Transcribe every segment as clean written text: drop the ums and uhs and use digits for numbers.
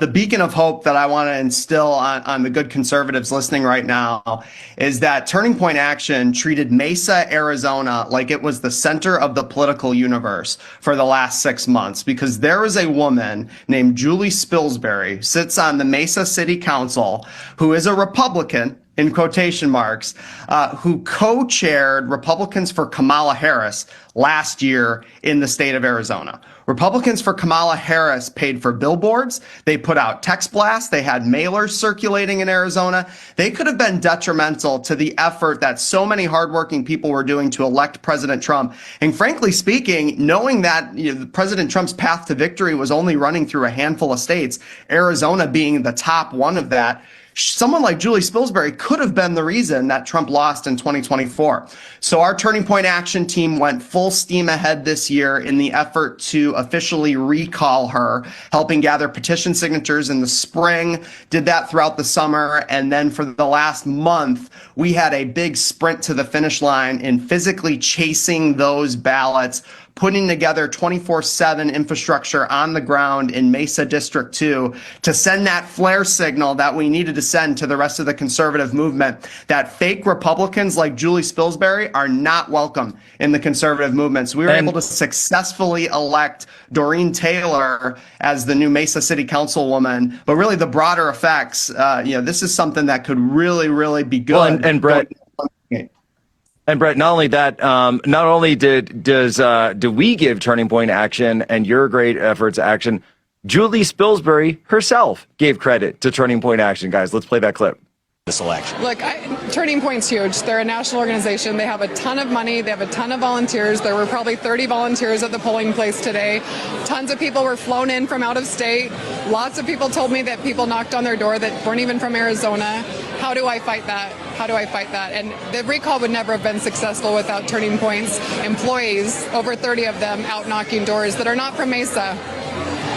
the beacon of hope that I want to instill on the good conservatives listening right now is that Turning Point Action treated Mesa, Arizona like it was the center of the political universe for the last 6 months, because there is a woman named Julie Spilsbury, sits on the Mesa City Council, who is a Republican, in quotation marks, who co-chaired Republicans for Kamala Harris last year in the state of Arizona. Republicans for Kamala Harris paid for billboards. They put out text blasts. They had mailers circulating in Arizona. They could have been detrimental to the effort that so many hardworking people were doing to elect President Trump. And frankly speaking, knowing that President Trump's path to victory was only running through a handful of states, Arizona being the top one of that, someone like Julie Spilsbury could have been the reason that Trump lost in 2024. So our Turning Point Action team went full steam ahead this year in the effort to officially recall her, helping gather petition signatures in the spring, did that throughout the summer. And then for the last month, we had a big sprint to the finish line in physically chasing those ballots, putting together 24/7 infrastructure on the ground in Mesa District 2 to send that flare signal that we needed to send to the rest of the conservative movement, that fake Republicans like Julie Spilsbury are not welcome in the conservative movement. So we were able to successfully elect Doreen Taylor as the new Mesa City Councilwoman. But really the broader effects, this is something that could really, really be good. Well, and Brett, and Brett, not only that, not only do we give Turning Point Action and your great efforts action, Julie Spilsbury herself gave credit to Turning Point Action. Guys, let's play that clip. This election. Look, Turning Point's huge. They're a national organization. They have a ton of money. They have a ton of volunteers. There were probably 30 volunteers at the polling place today. Tons of people were flown in from out of state. Lots of people told me that people knocked on their door that weren't even from Arizona. How do I fight that? How do I fight that? And the recall would never have been successful without Turning Point's employees, over 30 of them, out knocking doors that are not from Mesa.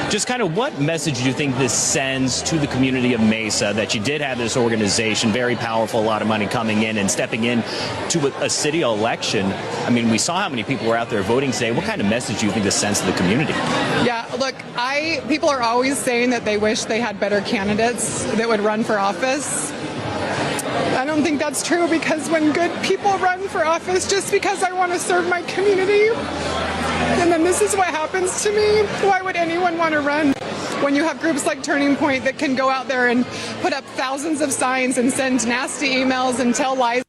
Just kind of what message do you think this sends to the community of Mesa, that you did have this organization, very powerful, a lot of money coming in and stepping in to a city election? I mean, we saw how many people were out there voting today. What kind of message do you think this sends to the community? Yeah, look, people are always saying that they wish they had better candidates that would run for office. I don't think that's true, because when good people run for office just because I want to serve my community, and then this is what happens to me, why would anyone want to run? When you have groups like Turning Point that can go out there and put up thousands of signs and send nasty emails and tell lies